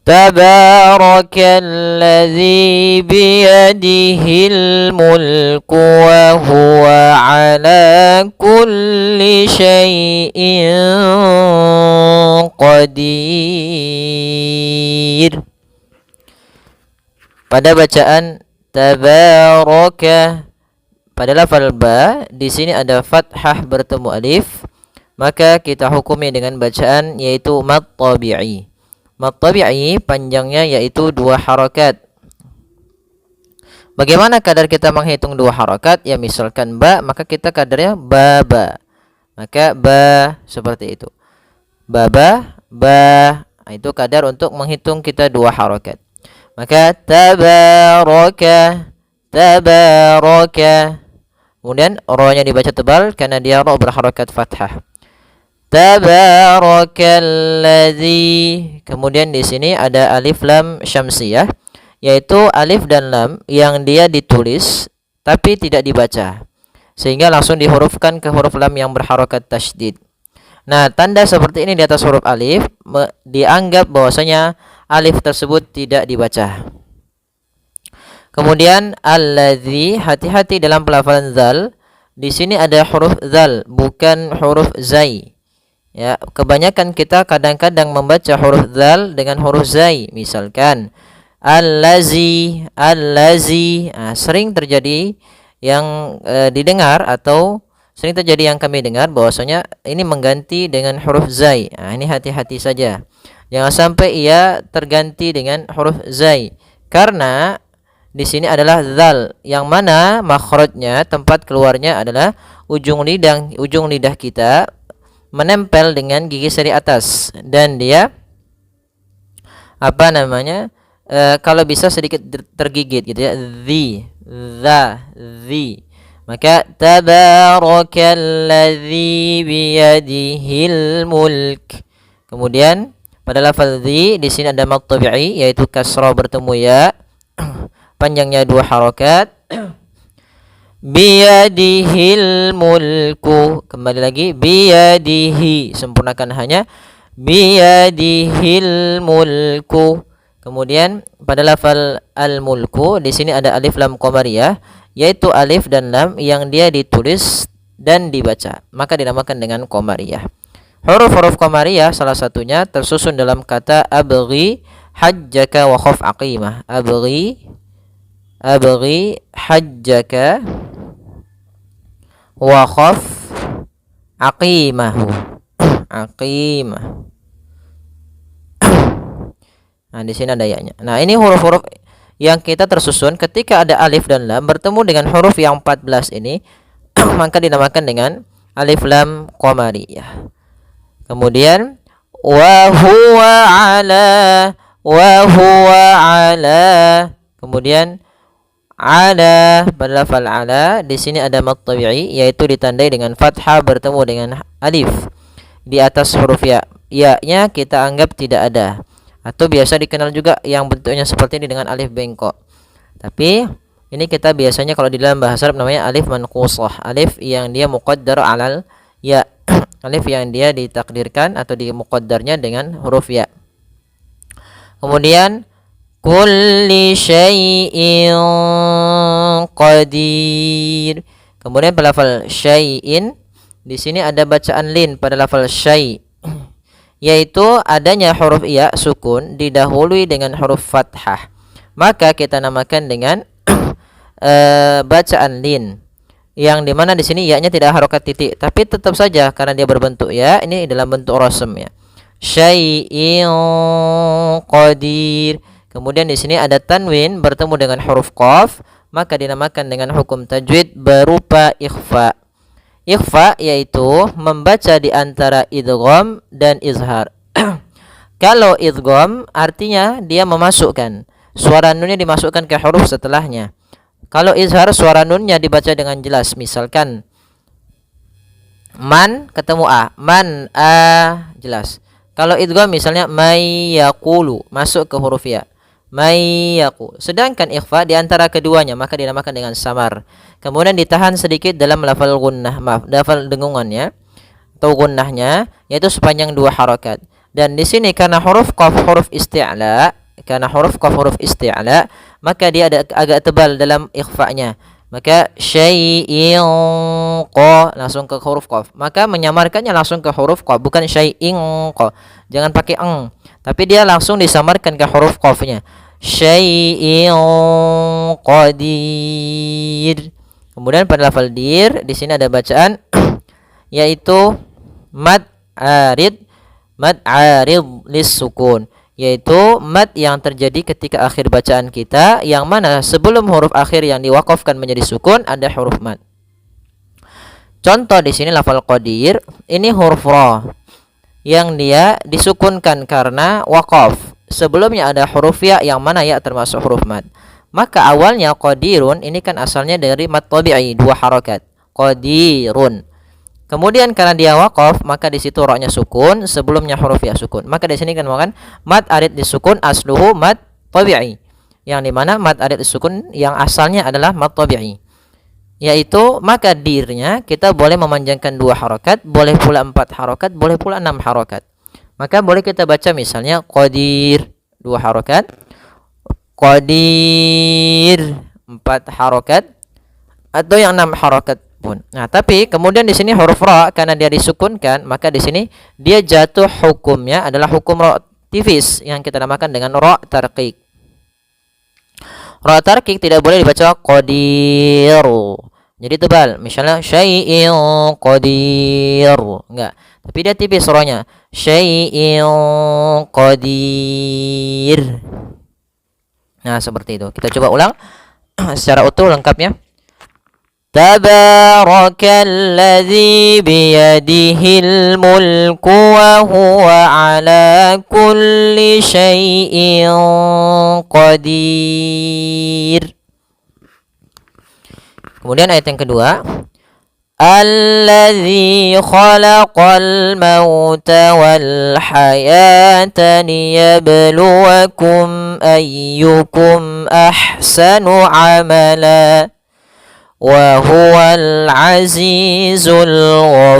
Tabarakalladzi biyadihil mulku wa huwa ala kulli syai'in qadir. Pada bacaan tabaraka, pada lafal ba di sini ada fathah bertemu alif, maka kita hukumi dengan bacaan yaitu mad tabi'i. Mad tabi'i panjangnya yaitu 2 harakat. Bagaimana kadar kita menghitung 2 harakat? Ya misalkan ba, maka kita kadarnya baba. Maka ba seperti itu. Baba, ba. Itu kadar untuk menghitung kita 2 harakat. Maka tabaraka, tabaraka. Kemudian ro-nya dibaca tebal karena dia ro berharakat fathah. Tabarakalladzi. Kemudian di sini ada alif lam syamsiyah, yaitu alif dan lam yang dia ditulis tapi tidak dibaca, sehingga langsung dihurufkan ke huruf lam yang berharakat tasydid. Nah, tanda seperti ini di atas huruf alif dianggap bahwasanya alif tersebut tidak dibaca. Kemudian alladzi, hati-hati dalam pelafalan zal. Di sini ada huruf zal, bukan huruf zai. Ya, kebanyakan kita kadang-kadang membaca huruf zal dengan huruf zai. Misalkan allazi, allazi. Sering terjadi yang didengar atau sering terjadi yang kami dengar bahwasanya ini mengganti dengan huruf zai. Ini hati-hati saja. Jangan sampai ia terganti dengan huruf zai. Karena di sini adalah zal yang mana makhrajnya, tempat keluarnya adalah ujung lidah kita menempel dengan gigi seri atas, dan dia kalau bisa sedikit tergigit gitu ya, zi. Maka tabarakalladzi biyadihil mulk. Kemudian pada lafaz zi di sini ada mad tabi'i yaitu kasrah bertemu ya, panjangnya 2 harakat. Biyadihil mulku, kembali lagi biyadihi, sempurnakan hanya biyadihil mulku. Kemudian pada lafal al mulku di sini ada alif lam qamariyah, yaitu alif dan lam yang dia ditulis dan dibaca, maka dinamakan dengan qamariyah. Huruf-huruf qamariyah salah satunya tersusun dalam kata abghi hajjaka wa khaf aqimah. Abghi hajjaka wa khaf aqimahu. Aqimah. Nah, di sini ada ya-nya. Nah, ini huruf-huruf yang kita tersusun ketika ada alif dan lam bertemu dengan huruf yang 14 ini maka dinamakan dengan alif lam qamariyah. Kemudian wa huwa ala. Kemudian ala, pada lafal ala di sini ada mad tabi'i yaitu ditandai dengan fathah bertemu dengan alif di atas huruf ya. Ya-nya kita anggap tidak ada, atau biasa dikenal juga yang bentuknya seperti ini dengan alif bengkok. Tapi ini kita biasanya kalau di dalam bahasa Arab namanya alif manqusah, alif yang dia muqaddar alal ya, alif yang dia ditakdirkan atau dimuqaddarnya dengan huruf ya. Kemudian kulli syai'in qadir. Kemudian pada lafal syai'in di sini ada bacaan lin pada lafal syai', yaitu adanya huruf ya sukun didahului dengan huruf fathah, maka kita namakan dengan bacaan lin, yang dimana di sini ya-nya tidak harokat titik, tapi tetap saja karena dia berbentuk ya, ini dalam bentuk rasm ya, syai'in qadir. Kemudian di sini ada tanwin bertemu dengan huruf qaf, maka dinamakan dengan hukum tajwid berupa ikhfa. Ikhfa yaitu membaca di antara idgham dan izhar. Kalau idgham artinya dia memasukkan suara nunnya, dimasukkan ke huruf setelahnya. Kalau izhar suara nunnya dibaca dengan jelas. Misalkan man ketemu a, man a, jelas. Kalau idgham misalnya may yaqulu, masuk ke huruf ya, may yaqul. Sedangkan ikhfa di antara keduanya maka dinamakan dengan samar. Kemudian ditahan sedikit dalam lafal gunnah, lafal dengungannya atau gunnahnya, yaitu sepanjang 2 harakat. Dan di sini karena huruf qaf huruf isti'la, maka dia ada agak tebal dalam ikhfa'nya. Maka syai'in qa langsung ke huruf qaf. Maka menyamarkannya langsung ke huruf qaf, bukan syai'in qa. Jangan pakai eng, tapi dia langsung disamarkan ke huruf qafnya. Syai'in qadir. Kemudian pada lafal dir di sini ada bacaan yaitu mad arid lis sukun, yaitu mad yang terjadi ketika akhir bacaan kita, yang mana sebelum huruf akhir yang diwakafkan menjadi sukun ada huruf mad. Contoh di sini lafal qadir, ini huruf ra yang dia disukunkan karena wakaf. Sebelumnya ada huruf ya yang mana ya termasuk huruf mad. Maka awalnya qadirun ini kan asalnya dari mad tabi'i 2 harakat. Qadirun. Kemudian karena dia waqaf, maka di situ ra-nya sukun, sebelumnya huruf ya sukun. Maka di sini kan mad arid disukun asluhu mad tabi'i. Yang di mana mad arid disukun yang asalnya adalah mad tabi'i. Yaitu maka dirnya kita boleh memanjangkan 2 harakat, boleh pula 4 harakat, boleh pula 6 harakat. Maka boleh kita baca misalnya qadir 2 harakat, qadir 4 harakat, atau yang 6 harakat pun. Nah, tapi kemudian di sini huruf ra karena dia disukunkan, maka di sini dia jatuh hukumnya adalah hukum ra tifis yang kita namakan dengan ra tarqiq. Ra tarqiq tidak boleh dibaca qadir. Jadi tebal. Misalnya syai'in qadir. Enggak. Tapi dia tipis ra-nya. Syai'in qadir. Nah, seperti itu. Kita coba ulang secara utuh lengkapnya. Tabarakalladzi biyadihil mulku wa huwa ala kulli syai'in qadir. Kemudian ayat yang kedua, alladzi khalaqal mauta wal hayata liyabluwakum ayyukum ahsanu amala wa huwal azizul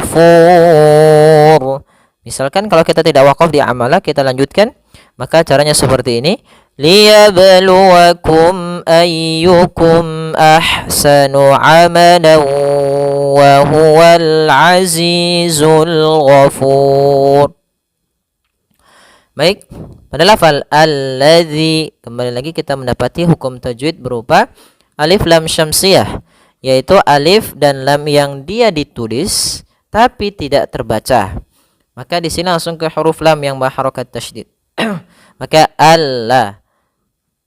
ghafur. Misalkan kalau kita tidak wakaf di amala, kita lanjutkan, maka caranya seperti ini. Liyabluwakum ayyukum ahsanu amala wa huwal azizul ghafur. Baik, pada lafal alladzi kembali lagi kita mendapati hukum tajwid berupa alif lam syamsiyah, yaitu alif dan lam yang dia ditulis tapi tidak terbaca. Maka di sini langsung ke huruf lam yang berharakat tasydid. Maka Allah.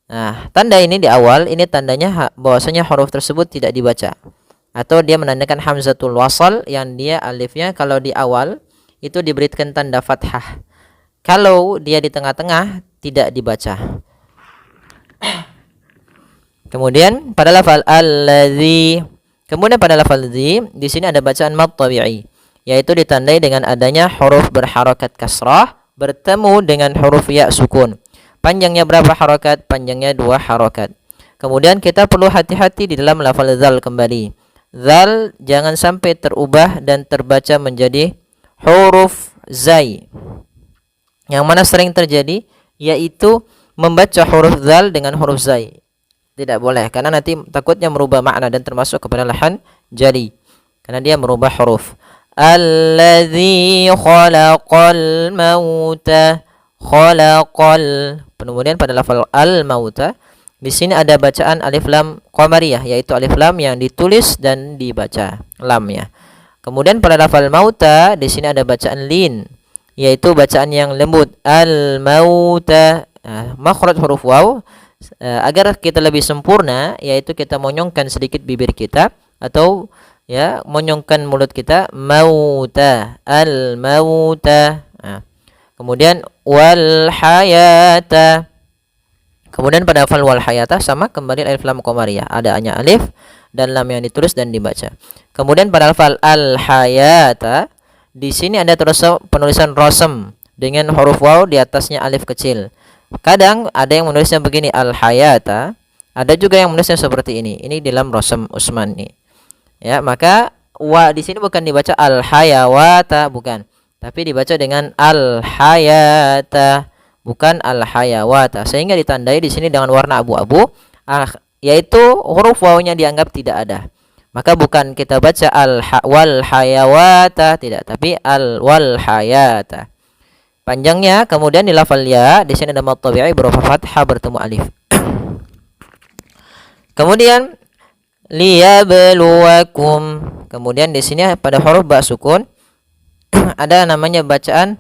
Nah, tanda ini di awal ini tandanya bahwasanya huruf tersebut tidak dibaca, atau dia menandakan hamzatul wasal yang dia alifnya kalau di awal itu diberikan tanda fathah. Kalau dia di tengah-tengah tidak dibaca. Kemudian pada lafal alladzi, kemudian pada lafal dzi di sini ada bacaan mad tabi'i, yaitu ditandai dengan adanya huruf berharakat kasrah bertemu dengan huruf ya sukun. Panjangnya berapa harakat? Panjangnya 2 harakat. Kemudian kita perlu hati-hati di dalam lafal zal kembali. Zal jangan sampai terubah dan terbaca menjadi huruf zai. Yang mana sering terjadi yaitu membaca huruf zal dengan huruf zai. Tidak boleh, karena nanti takutnya merubah makna dan termasuk kepada lahan jali, karena dia merubah huruf. Alladzi khalaqal mauta, khalaqal. Kemudian pada lafal al mauta di sini ada bacaan alif lam qamariyah, yaitu alif lam yang ditulis dan dibaca lamnya. Kemudian pada lafal mauta di sini ada bacaan lin, yaitu bacaan yang lembut, al mauta. Makhraj huruf waw agar kita lebih sempurna, yaitu kita monyongkan sedikit bibir kita atau ya monyongkan mulut kita, mauta, al mauta. Kemudian wal hayata. Kemudian pada lafal wal hayata sama kembali alif lam qamariyah, ada hanya alif dan lam yang ditulis dan dibaca. Kemudian pada lafal al hayata di sini ada penulisan rosem dengan huruf waw di atasnya alif kecil. Kadang ada yang menulisnya begini al hayata, ada juga yang menulisnya seperti ini. Ini dalam rosem Utsmani. Ya, maka wa di sini bukan dibaca al hayawata, bukan. tapi dibaca dengan al-hayata, bukan al-hayawata, sehingga ditandai di sini dengan warna abu-abu, yaitu huruf wawunya dianggap tidak ada. Maka bukan kita baca wal hayawata, tidak, tapi wal hayata. Panjangnya, kemudian di lafal ya, di sini ada mad tabi'i berupa fathah bertemu alif. Kemudian liyabluwakum. Kemudian di sini pada huruf ba sukun ada namanya bacaan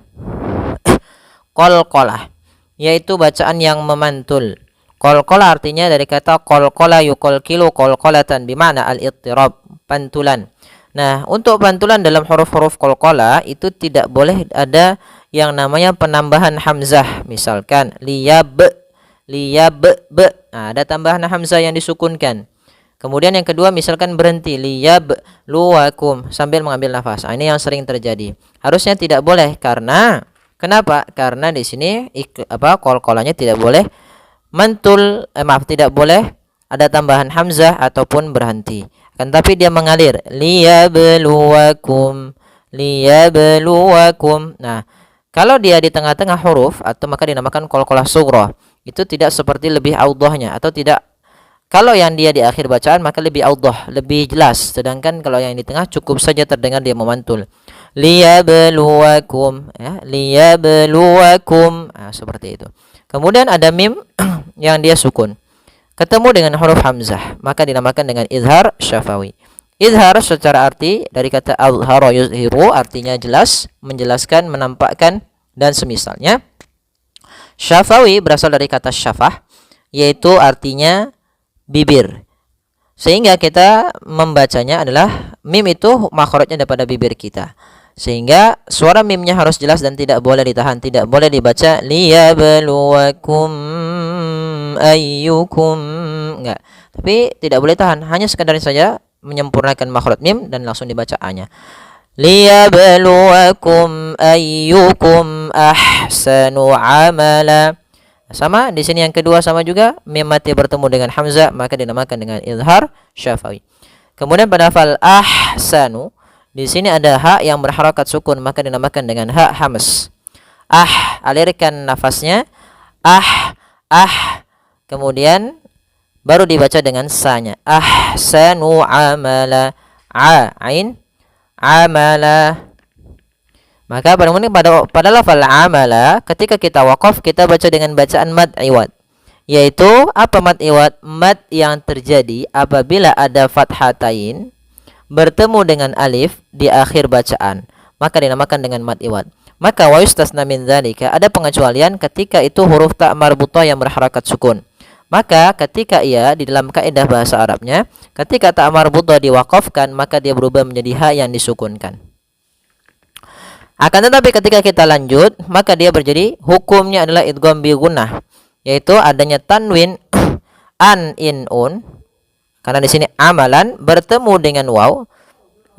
qalqalah, yaitu bacaan yang memantul. Qalqalah artinya dari kata qalqala yuqalqilu qalqalatan bermakna al-ittirab, pantulan. Nah, untuk pantulan dalam huruf-huruf qalqalah itu tidak boleh ada yang namanya penambahan hamzah. Misalkan liyab, nah, ada tambahan hamzah yang disukunkan. Kemudian yang kedua misalkan berhenti liyab luwakum sambil mengambil nafas. Nah, ini yang sering terjadi. Harusnya tidak boleh, karena kenapa? Karena di sini qalqalahnya tidak boleh mantul, tidak boleh ada tambahan hamzah ataupun berhenti. Kan tapi dia mengalir liyabluwakum. Nah, kalau dia di tengah-tengah huruf atau maka dinamakan qalqalah sughra. Itu tidak seperti lebih audhahnya, atau tidak. Kalau yang dia di akhir bacaan maka lebih audhah, lebih jelas. Sedangkan kalau yang di tengah cukup saja terdengar dia memantul. Liyabluwakum, ya, liyabluwakum. Nah, seperti itu. Kemudian ada mim yang dia sukun ketemu dengan huruf hamzah, maka dinamakan dengan izhar syafawi. Izhar secara arti dari kata azhara yuzhiru, artinya jelas, menjelaskan, menampakkan dan semisalnya. Syafawi berasal dari kata syafah, yaitu artinya bibir. Sehingga kita membacanya adalah mim itu makhrajnya daripada bibir kita. Sehingga suara mimnya harus jelas dan tidak boleh ditahan, tidak boleh dibaca liyabluwakum ayyukum, enggak. Tapi tidak boleh tahan, hanya sekadar saja menyempurnakan makhraj mim dan langsung dibaca a-nya. Liyabluwakum ayyukum ahsanu amala. Sama di sini yang kedua sama juga, mim mati bertemu dengan hamzah maka dinamakan dengan izhar syafawi. Kemudian pada lafal ahsanu, di sini ada ha yang berharakat sukun maka dinamakan dengan ha hams. Alirkan nafasnya, kemudian baru dibaca dengan sa-nya. Ahsanu amala, ain amala. Maka pada lafal amala, ketika kita waqaf kita baca dengan bacaan mad iwad. Yaitu apa mad iwad? Mad yang terjadi apabila ada fathatain bertemu dengan alif di akhir bacaan, maka dinamakan dengan mad iwad. Maka wa yustasna min dzalika, ada pengecualian ketika itu huruf ta marbutah yang berharakat sukun. Maka ketika ia di dalam kaidah bahasa Arabnya, ketika ta marbutah diwaqafkan maka dia berubah menjadi ha yang disukunkan. Akan tetapi ketika kita lanjut maka dia menjadi hukumnya adalah idgham bi gunnah, yaitu adanya tanwin an in un. Karena di sini amalan bertemu dengan waw,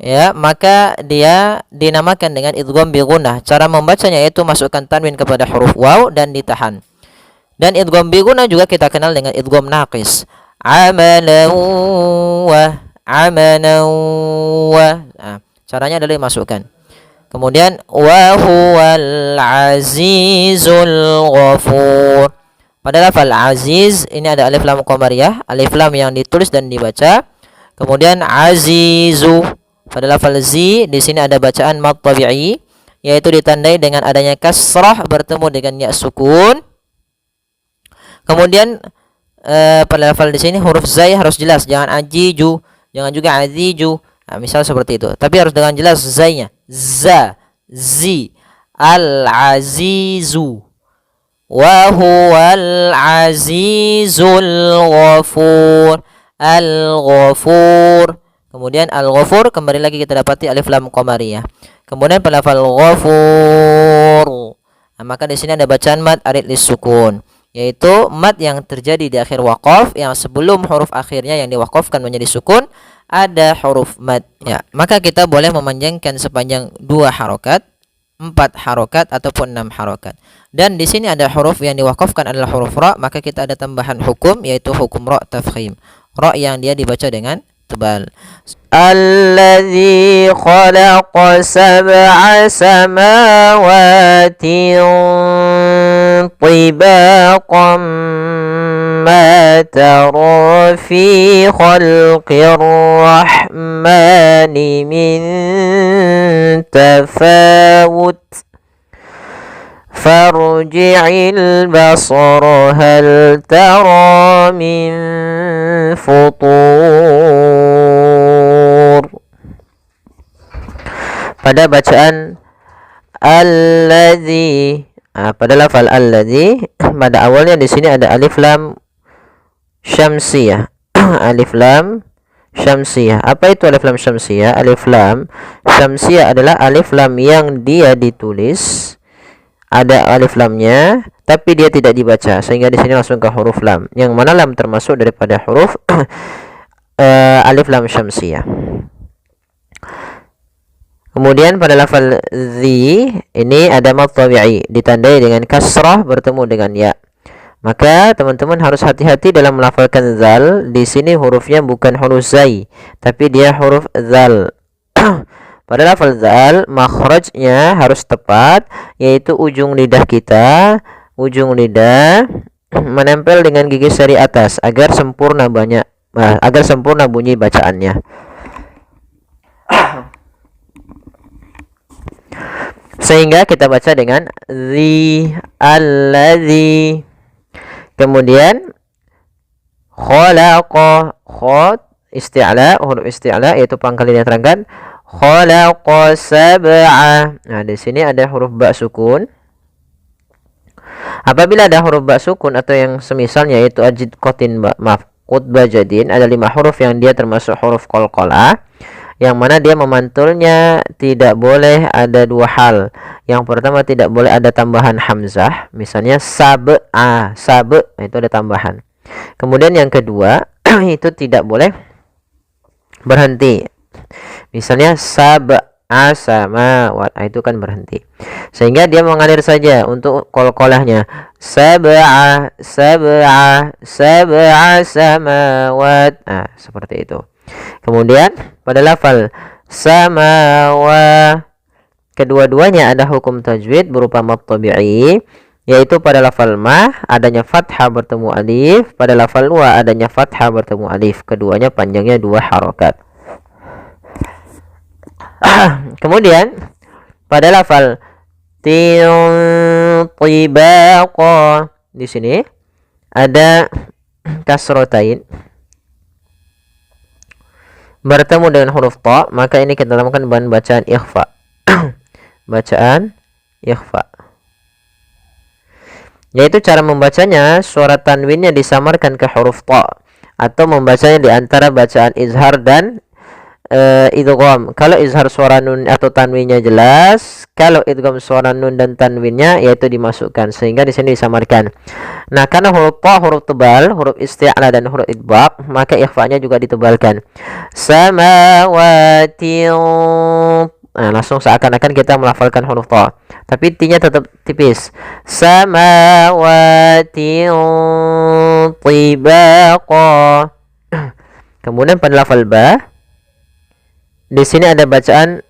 ya, maka dia dinamakan dengan idgham bi gunnah. Cara membacanya yaitu masukkan tanwin kepada huruf waw dan ditahan. Dan idgham bi gunnah juga kita kenal dengan idgham naqis. Amalan wa. Nah, caranya adalah dimasukkan. Kemudian wa huwal azizul ghafur. Pada lafal aziz ini ada alif lam qamariyah, alif lam yang ditulis dan dibaca. Kemudian azizu. Pada lafal zi di sini ada bacaan mad tabi'i, yaitu ditandai dengan adanya kasrah bertemu dengan ya sukun. Kemudian pada lafal di sini huruf zai harus jelas, jangan ajiju, jangan juga aziju. Nah, misal seperti itu. Tapi harus dengan jelas zai-nya. Za, zi, al-azizu. Wa huwal azizul ghafur. Al-ghafur. Kemudian al-ghafur kembali lagi kita dapati alif lam qamariyah. Kemudian pada lafal ghafur. Nah, maka di sini ada bacaan mad arid lis sukun, yaitu mad yang terjadi di akhir waqaf, yang sebelum huruf akhirnya yang diwaqafkan menjadi sukun ada huruf mad. Ya, maka kita boleh memanjangkan sepanjang 2 harokat, 4 harokat ataupun 6 harokat. Dan di sini ada huruf yang diwaqafkan adalah huruf ra, maka kita ada tambahan hukum yaitu hukum ra tafkhim. Ra yang dia dibaca dengan tebal. Alladzi khalaqa sab'a samawatin tibaqan ma tara fi khalqir rahmani min tafawut farji'il basara hal tara min futur. Pada bacaan alladzi, pada lafal alladzi pada awalnya di sini ada alif lam syamsiyah. Alif lam syamsiyah. Apa itu alif lam syamsiyah? Alif lam syamsiyah adalah alif lam yang dia ditulis, ada alif lamnya tapi dia tidak dibaca, sehingga di sini langsung ke huruf lam, yang mana lam termasuk daripada huruf alif lam syamsiyah. Kemudian pada lafal zi ini ada mad tabi'i ditandai dengan kasrah bertemu dengan ya. Maka teman-teman harus hati-hati dalam melafalkan zal. Di sini hurufnya bukan huruf zai, tapi dia huruf zal. Pada lafal zal makhrajnya harus tepat, yaitu ujung lidah kita, ujung lidah menempel dengan gigi seri atas agar sempurna bunyi bacaannya. Sehingga kita baca dengan zi, alladzi. Kemudian khalaqa, kha isti'la, huruf isti'la yaitu pangkal yang terangkat. Khalaqa sab'a. Nah, di sini ada huruf ba sukun. Apabila ada huruf ba sukun atau yang semisalnya yaitu ajid qatin ba, qutbah jadin, ada 5 huruf yang dia termasuk huruf qalqalah, yang mana dia memantulnya tidak boleh ada 2 hal. Yang pertama, tidak boleh ada tambahan hamzah, misalnya sab'a, itu ada tambahan. Kemudian yang kedua itu tidak boleh berhenti, misalnya sab'a samawat, itu kan berhenti, sehingga dia mengalir saja untuk qalqalahnya, sab'a samawat, seperti itu. Kemudian pada lafal samawa, kedua-duanya ada hukum tajwid berupa mad tabi'i, yaitu pada lafal ma adanya fathah bertemu alif, pada lafal wa adanya fathah bertemu alif, keduanya panjangnya 2 harokat. Kemudian pada lafal tibaqa, di sini ada kasrotain bertemu dengan huruf ta, maka ini kita namakan bahan bacaan ikhfa. Bacaan ikhfa, yaitu cara membacanya suara tanwinnya disamarkan ke huruf ta, atau membacanya di antara bacaan izhar dan idgham. Kalau izhar suara nun atau tanwinnya jelas, kalau idgham suara nun dan tanwinnya yaitu dimasukkan, sehingga di sini disamarkan. Nah, karena huruf ta huruf tebal, huruf isti'la dan huruf idbaq, maka ikhfa'nya juga ditebalkan. Samawati. Nah, langsung seakan-akan kita melafalkan huruf ta, tapi t-nya tetap tipis. Samawati tibaqa. Kemudian pada lafal ba, di sini ada bacaan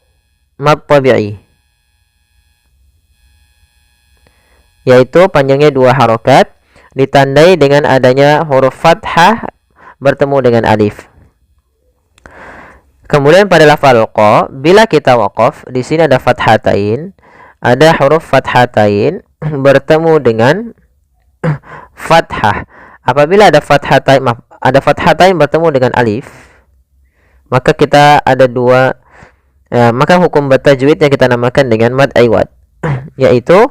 mad tabi'i, yaitu panjangnya 2 harokat, ditandai dengan adanya huruf fathah bertemu dengan alif. Kemudian pada lafal qa, bila kita waqaf, di sini ada fathatain, ada huruf fathatain bertemu dengan fathah. Apabila ada fathatain bertemu dengan alif, maka kita ada 2, maka hukum tajwidnya kita namakan dengan mad iwad, yaitu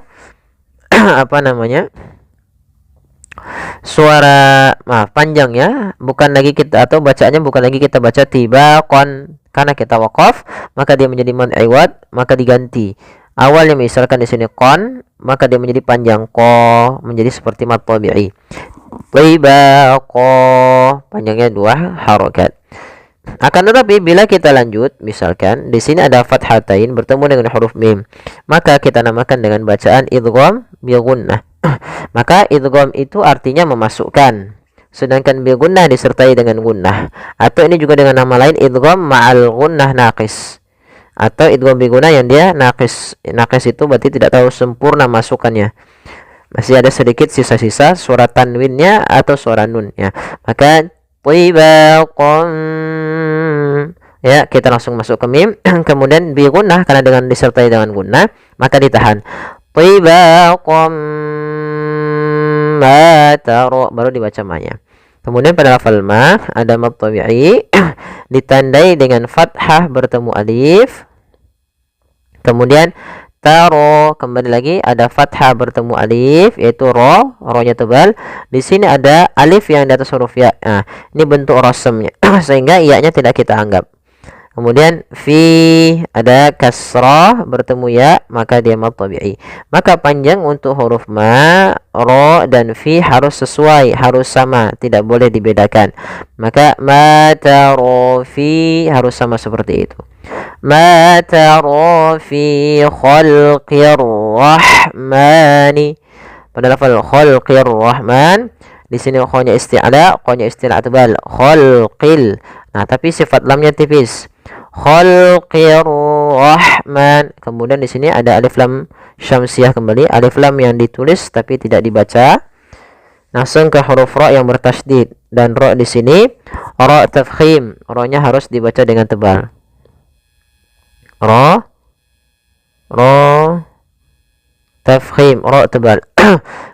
suara panjangnya bukan lagi kita, atau bacaannya bukan lagi kita baca tibaqan, karena kita waqaf maka dia menjadi mad iwad, maka diganti awalnya, misalkan di sini qan, maka dia menjadi panjang qa, menjadi seperti mad tabi'i. Tibaqa panjangnya 2 harokat. Akan tetapi bila kita lanjut, misalkan di sini ada fathatain bertemu dengan huruf mim, maka kita namakan dengan bacaan idgham bi gunnah. Maka idgham itu artinya memasukkan, sedangkan bi gunnah disertai dengan gunnah. Atau ini juga dengan nama lain idgham ma'al gunnah naqis. Atau idgham bi gunnah yang dia naqis. Naqis itu berarti tidak terlalu sempurna masukannya. Masih ada sedikit sisa-sisa suara tanwinnya atau suara nunnya. Maka tibaqan, ya, kita langsung masuk ke mim. Kemudian bi gunnah, karena dengan disertai dengan gunnah maka ditahan. Tibaqan ma taro, baru dibaca ma-nya. Kemudian pada lafal ma ada mad tabi'i ditandai dengan fathah bertemu alif. Kemudian taro, kembali lagi ada fathah bertemu alif, yaitu ro, ro-nya tebal. Di sini ada alif yang di atas huruf ya. Nah, ini bentuk rasamnya sehingga iya-nya tidak kita anggap. Kemudian fi ada kasrah bertemu ya, maka dia mad tabi'i. Maka panjang untuk huruf ma, ro dan fi harus sesuai, harus sama, tidak boleh dibedakan. Maka ma taro fi harus sama seperti itu. Ma taro fi khalqir rahmani. Pada lafal khalqir rahman, di sini kha-nya isti'la, qa-nya isti'la tebal, khalqil. Nah, tapi sifat lamnya tipis. Khalqir rahman. Kemudian di sini ada alif lam syamsiah kembali, alif lam yang ditulis tapi tidak dibaca. Langsung ke huruf ra yang bertasydid, dan ra di sini ra tafkhim, ra-nya harus dibaca dengan tebal. Ra tafkhim, ra tebal.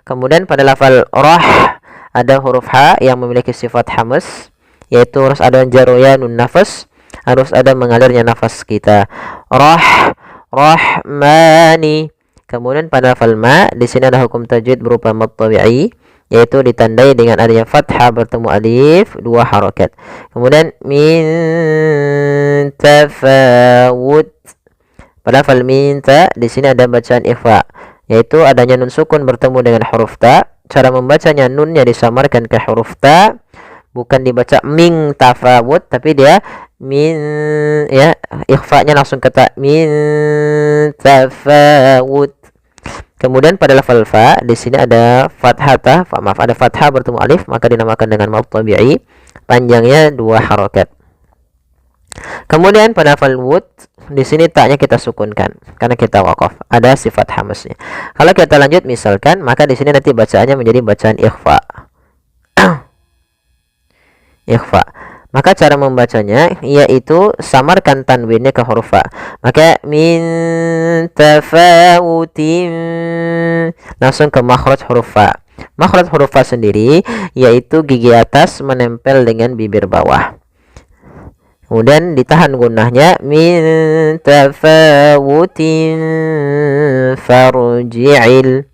Kemudian pada lafal rah ada huruf ha yang memiliki sifat hamas, yaitu harus ada jaroya nun nafas, harus ada mengalirnya nafas kita. Rahmani. Kemudian pada lafal ma di sini ada hukum tajwid berupa mad tabi'i, yaitu ditandai dengan adanya fathah bertemu alif, dua harakat. Kemudian min tafawut. Pada lafal minta di sini ada bacaan ikhfa, yaitu adanya nun sukun bertemu dengan huruf ta. Cara membacanya, nunnya disamarkan ke huruf ta, bukan dibaca ming tafawut, tapi dia min, ya, ikhfa-nya langsung ke ta, min tafawut. Kemudian pada lafal fa di sini ada fathah, ada fathah bertemu alif, maka dinamakan dengan mad tabi'i, panjangnya dua harakat. Kemudian pada lafal wud di sini ta-nya kita sukunkan karena kita waqaf, ada sifat hamasnya. Kalau kita lanjut misalkan, maka di sini nanti bacaannya menjadi bacaan ikhfa. Ikhfa. Maka cara membacanya yaitu samarkan tanwinnya ke huruf fa. Maka min tafawutin, langsung ke makhraj huruf fa. Makhraj huruf fa sendiri yaitu gigi atas menempel dengan bibir bawah. Kemudian ditahan gunnahnya, min tafawutin farji'il.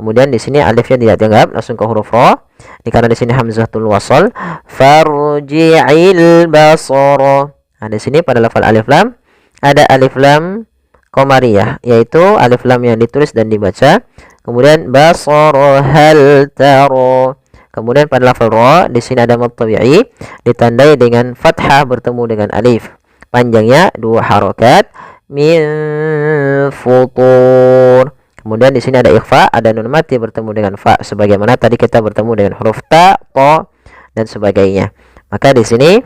Kemudian di sini alifnya tidak dianggap, langsung ke huruf ra. Karena di sini hamzatul wasal, farji'il basara. Nah, di sini pada lafal alif lam ada alif lam qamariyah, yaitu alif lam yang ditulis dan dibaca. Kemudian basara hal tara. Kemudian pada lafal ra di sini ada mad tabi'i ditandai dengan fathah bertemu dengan alif. Panjangnya dua harakat, min futur. Kemudian di sini ada ikhfa, ada nun mati bertemu dengan fa, sebagaimana tadi kita bertemu dengan huruf ta, to, dan sebagainya. Maka di sini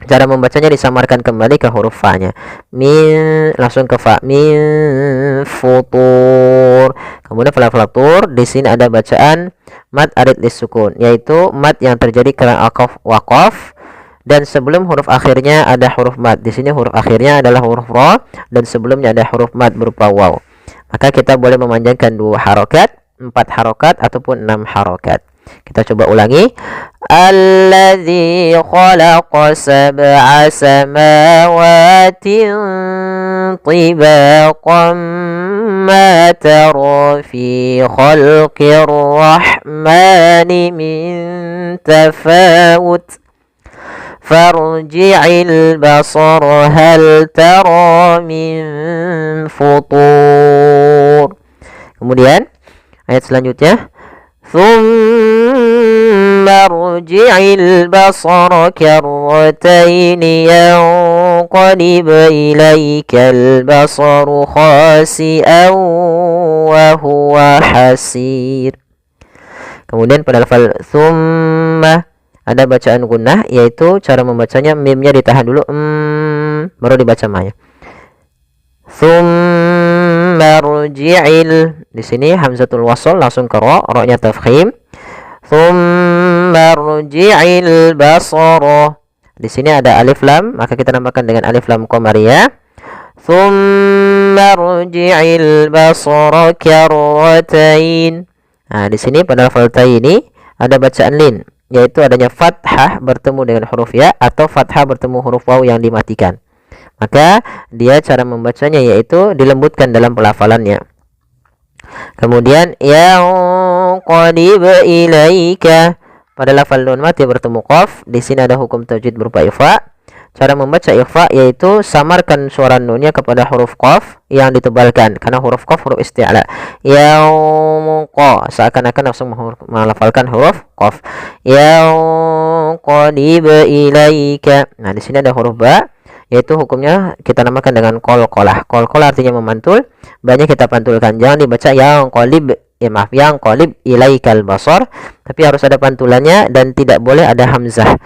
cara membacanya disamarkan kembali ke huruf fa-nya. Min, langsung ke fa, min futur. Kemudian pada fatur di sini ada bacaan mad arid lisukun, yaitu mad yang terjadi karena waqaf dan sebelum huruf akhirnya ada huruf mad. Di sini huruf akhirnya adalah huruf ra dan sebelumnya ada huruf mad berupa waw. Maka kita boleh memanjangkan 2 harokat, 4 harokat, ataupun 6 harokat. Kita coba ulangi. Alladzi khalaqa sab'a samawatin tibaqan ma tara fi khalqir rahmani min tafawut. Farji'il basara hal tara min futur. Kemudian ayat selanjutnya, thumma rji'il basara karrataini yanqalib ilaikal basaru khasi'an wa huwa hasir. Kemudian pada lafal ada bacaan gunnah, yaitu cara membacanya mimnya ditahan dulu, baru dibaca ma-nya. Tsumma rji'il, di sini hamzatul wasl langsung ke ra, ra-nya tafkhim. Tsumma rji'il basara, di sini ada alif lam, maka kita namakan dengan alif lam qamariyah. Tsumma rji'il basara karratain. Nah, di sini pada lafal ta ini ada bacaan lin, yaitu adanya fathah bertemu dengan huruf ya atau fathah bertemu huruf waw yang dimatikan. Maka dia cara membacanya yaitu dilembutkan dalam pelafalannya. Kemudian yanqalib ilaika, pada lafal nun mati bertemu qaf, di sini ada hukum tajwid berupa ikhfa. Cara membaca ikhfa yaitu samarkan suara nunnya kepada huruf qaf yang ditebalkan, karena huruf qaf huruf isti'la. Yanqa, seakan-akan langsung melafalkan huruf qaf. Yanqalib ilaika. Nah, di sini ada huruf ba, yaitu hukumnya kita namakan dengan qalqalah. Qalqalah artinya memantul, banyak kita pantulkan. Jangan dibaca yanqalib, yanqalib ilaikal basar, tapi harus ada pantulannya dan tidak boleh ada hamzah.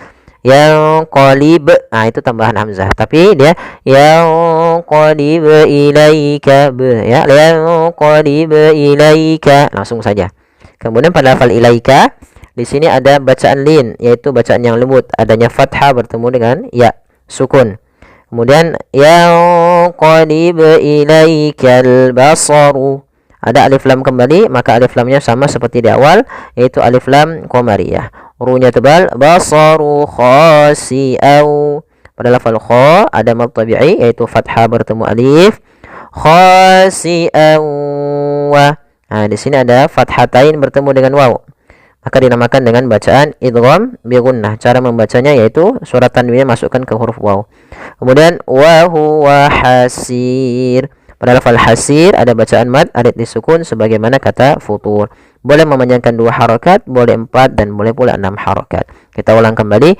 Yanqalib, nah itu tambahan hamzah, tapi dia yanqalib ilaika ya, yanqalib ilaika langsung saja. Kemudian pada lafal ilaika di sini ada bacaan lin, yaitu bacaan yang lembut, adanya fathah bertemu dengan ya sukun. Kemudian yanqalib ilaikal basaru, ada alif lam kembali, maka alif lamnya sama seperti di awal, yaitu alif lam qamariyah. Runya tebal, basaru khasi'au. Pada lafal kha ada mad tabi'i, yaitu fathah bertemu alif, khasi'au. Nah, di sini ada fathatain bertemu dengan waw, maka dinamakan dengan bacaan idgham bi gunnah. Cara membacanya yaitu suara tanwinnya masukkan ke huruf waw. Kemudian wa huwa hasir, pada lafal hasir ada bacaan mad arid disukun sebagaimana kata futur. Boleh memanjangkan 2 harakat, boleh 4, dan boleh pula 6 harakat. Kita ulang kembali.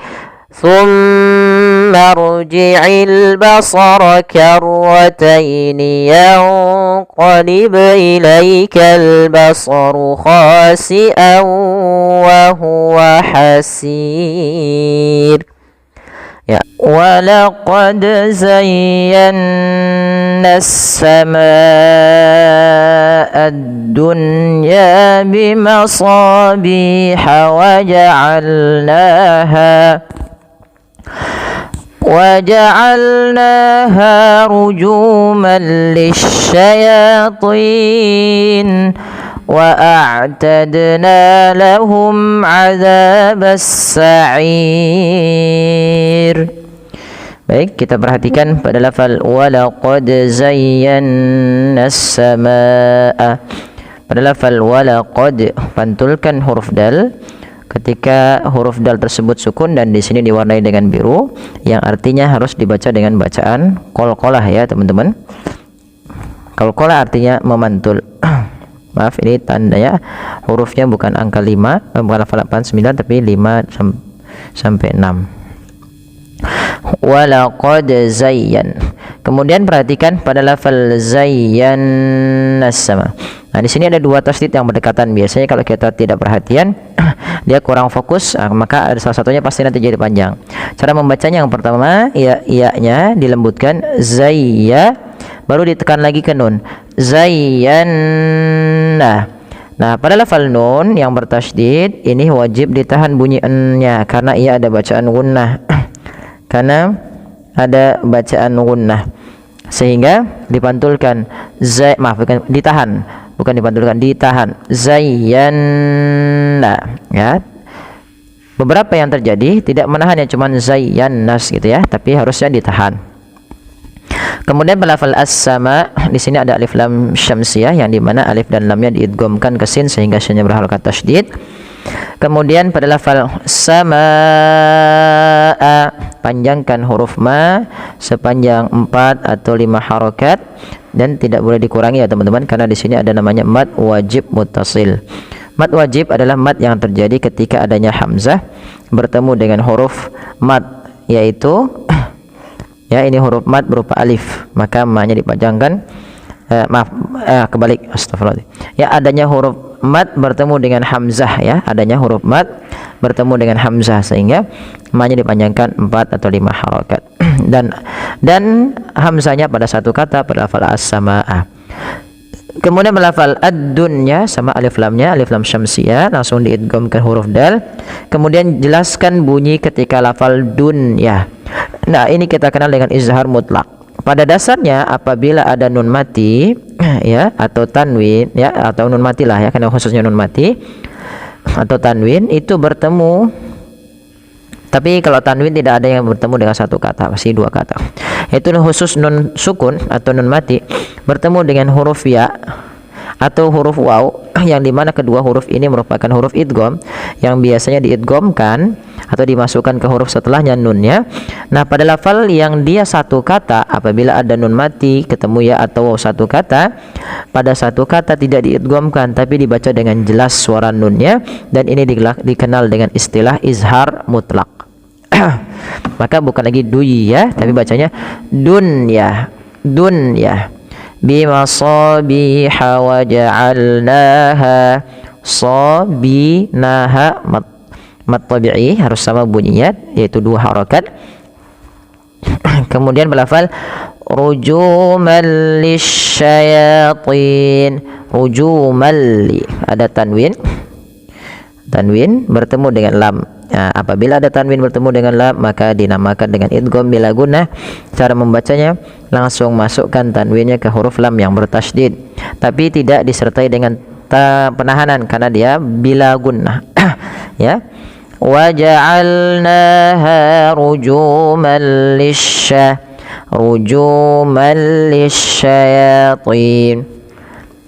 Tsumma rji'il basara karrataini yanqalib ilaikal basaru khasi'an wa huwa hasir. Ya, walaqad zayyana as-samaa'a ad-dunya bimasabiha وجعلناها رجوما للشياطين وأعتدنا لهم عذاب السعير. Baik, kita perhatikan pada lafal walaqad zayyana as-samaa'a. Pada lafal walaqad pantulkan huruf dal ketika huruf dal tersebut sukun dan di sini diwarnai dengan biru, yang artinya harus dibaca dengan bacaan qalqalah ya teman-teman. Qalqalah artinya memantul. Maaf, ini tanda ya, hurufnya bukan angka 5, bukan lafal 8 9 tapi 5 sampai 6. Walaqad zayyan. Kemudian perhatikan pada lafal zayyana sama. Nah, di sini ada 2 tasdid yang berdekatan. Biasanya kalau kita tidak perhatian dia kurang fokus, maka ada salah satunya pasti nanti jadi panjang. Cara membacanya yang pertama, ya-nya dilembutkan, zayya, baru ditekan lagi ke nun, zayyana. Nah, pada lafal nun yang bertasydid ini wajib ditahan bunyi n-nya karena ia ada bacaan gunnah. Karena ada bacaan gunnah sehingga dipantulkan ditahan, bukan dipantulkan, ditahan, zayyana ya. Beberapa yang terjadi tidak menahan, ya cuman zayyanas gitu ya, tapi harusnya ditahan. Kemudian pada lafal as-sama di sini ada alif lam syamsiyah yang dimana alif dan lamnya diidghamkan ke sin sehingga sinnya berharakat tasydid. Kemudian pada lafal samaa panjangkan huruf ma sepanjang 4 atau 5 harakat dan tidak boleh dikurangi ya teman-teman, karena di sini ada namanya mad wajib muttasil. Mad wajib adalah mad yang terjadi ketika adanya hamzah bertemu dengan huruf mad, yaitu ya ini huruf mad berupa alif, maka ma-nya dipanjangkan. Kebalik, astagfirullah. Ya, adanya huruf mad bertemu dengan hamzah ya, adanya huruf mad bertemu dengan hamzah sehingga ma-nya dipanjangkan 4 atau 5 harokat. dan hamzahnya pada satu kata pada lafal as-samaa. Kemudian melafal ad-dunya sama alif lamnya, alif lam syamsiyah langsung diidghamkan huruf dal. Kemudian jelaskan bunyi ketika lafal dunya. Nah, ini kita kenal dengan izhar mutlak. Pada dasarnya apabila ada nun mati ya atau tanwin ya, atau nun mati lah ya, karena khususnya nun mati atau tanwin itu bertemu. Tapi kalau tanwin tidak ada yang bertemu dengan satu kata, pasti dua kata. Itu khusus nun sukun atau nun mati bertemu dengan huruf ya atau huruf waw, yang dimana kedua huruf ini merupakan huruf idgham yang biasanya diidghamkan atau dimasukkan ke huruf setelahnya nunnya. Nah, pada lafal yang dia satu kata, apabila ada nun mati ketemu ya atau satu kata, pada satu kata tidak diidghamkan tapi dibaca dengan jelas suara nunnya, dan ini dikenal dengan istilah izhar mutlak. Maka bukan lagi duya tapi bacanya dunya, dunya. Bimasabiha wa ja'alnaha sabinaha, mat tabi'i harus sama bunyinya yaitu 2 harakat. Kemudian berlafal rujuman lisyayatin, rujuman li, ada tanwin bertemu dengan lam. Nah, apabila ada tanwin bertemu dengan lam maka dinamakan dengan idgham bila gunnah. Cara membacanya langsung masukkan tanwinnya ke huruf lam yang bertasydid, tapi tidak disertai dengan penahanan karena dia bila gunnah. Ya. Wa ja'alnaha rujuman lisyayatin.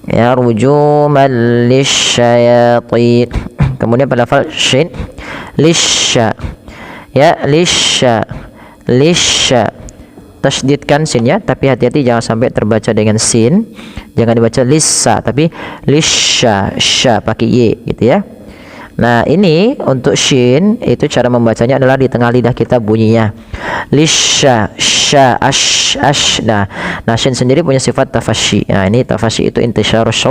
Ya, rujuman lisyayatin. Kemudian pada lafal shin lisya ya, lisya tasydidkan sinnya, tapi hati-hati jangan sampai terbaca dengan sin, jangan dibaca lissa tapi lisya, sya pakai y gitu ya. Nah, ini untuk shin itu cara membacanya adalah di tengah lidah kita bunyinya lisya, sya, ash. Nah, shin sendiri punya sifat tafashi. Nah, ini tafashi itu intisyarus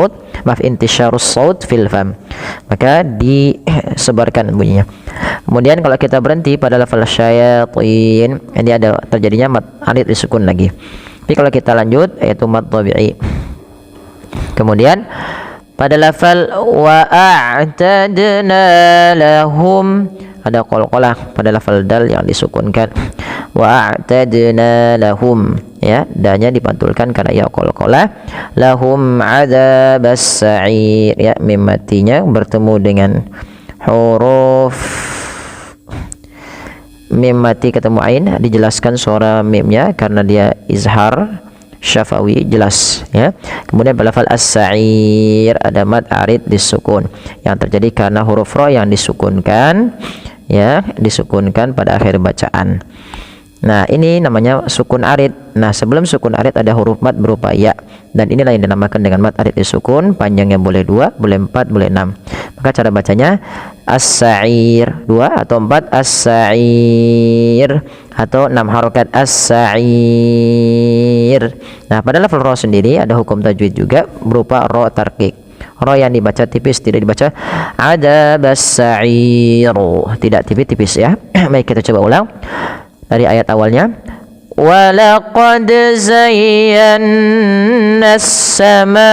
saut fil fam, maka disebarkan bunyinya. Kemudian kalau kita berhenti pada lafal syayatin, ini ada terjadinya mat alif disukun lagi. Tapi kalau kita lanjut yaitu mat tabi'i. Kemudian pada lafal wa a'tadna lahum ada qalqalah pada lafal dal yang disukunkan. Wa a'tadna lahum ya, danya dipantulkan karena ya qalqalah. Lahum adzabas sa'ir ya, mim matinya bertemu dengan huruf mim mati ketemu ain, dijelaskan suara mimnya karena dia izhar syafawi jelas ya. Kemudian pada lafal as-sa'ir ada mad arid disukun yang terjadi karena huruf ra yang disukunkan ya, disukunkan pada akhir bacaan. Nah, ini namanya sukun arid. Nah, sebelum sukun arid ada huruf mad berupa ya, dan inilah yang dinamakan dengan mad arid disukun. Panjangnya boleh 2, boleh 4, boleh 6. Maka cara bacanya as-sa'ir 2 atau 4 as-sa'ir atau 6 harokat as-sa'ir. Nah, pada lafal ra sendiri ada hukum tajwid juga berupa ra tarqiq. Ra yang dibaca tipis, tidak dibaca adabas sa'iru, tidak tipis-tipis ya. Baik, kita coba ulang dari ayat awalnya. Walaqad zayyana as-samaa'a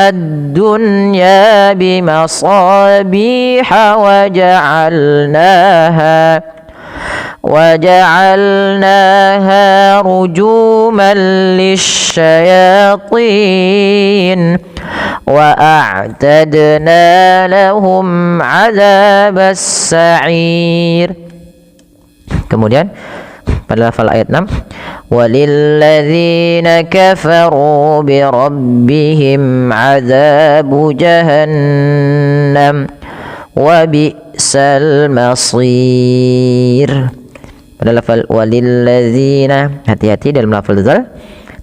ad-dunya bimasabiha وجعلناها رجوما للشياطين وأعتدنا لهم عذاب السعير. Kemudian pada lafal ayat 6 walilladzina kafaru bi rabbihim adzabu jahannam wa bi'sal masir. Pada lafal walilladzina, hati-hati dalam lafal dzal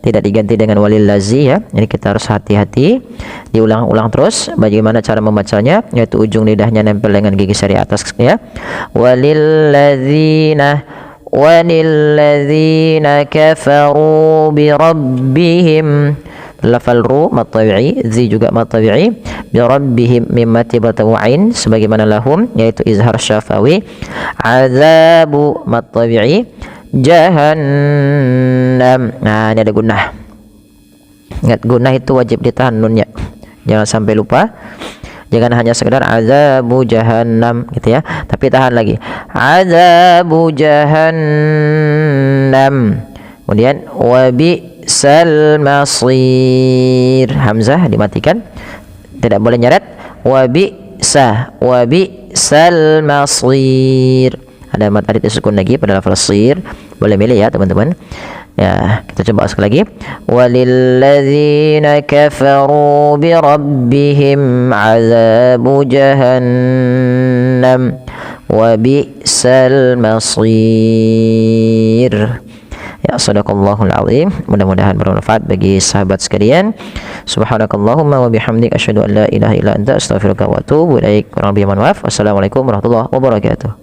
tidak diganti dengan walillazi ya. Ini kita harus hati-hati, diulang-ulang terus bagaimana cara membacanya, yaitu ujung lidahnya nempel dengan gigi seri atas ya. Walilladzina kafaru bi rabbihim lafal ru mad tabi'i, zi juga mad tabi'i, bi rabbihim mim mad ain sebagaimana lahum yaitu izhar syafawi, azabu mad tabi'i, jahannam. Nah, ini ada gunnah. Ingat gunnah itu wajib ditahan nunnya. Jangan sampai lupa. Jangan hanya sekedar azabu jahannam gitu ya, tapi tahan lagi. Azabu jahannam. Kemudian wa bi'sal masir. Hamzah dimatikan. Tidak boleh nyeret. Wa bi'sal masir. Ada mad alif disukun lagi pada lafal sir. Boleh milih ya teman-teman. Ya, kita coba sekali lagi. Walilladzina kafaru bi rabbihim azabu jahannam wa bi'sal masir. Ya, sadaqallahul azim. Mudah-mudahan bermanfaat bagi sahabat sekalian. Subhanakallahumma wa bihamdik asyhadu an la ilaha illa anta astaghfiruka wa atubu ilaik. Kurang lebih mohon maaf. Wassalamualaikum warahmatullahi wabarakatuh.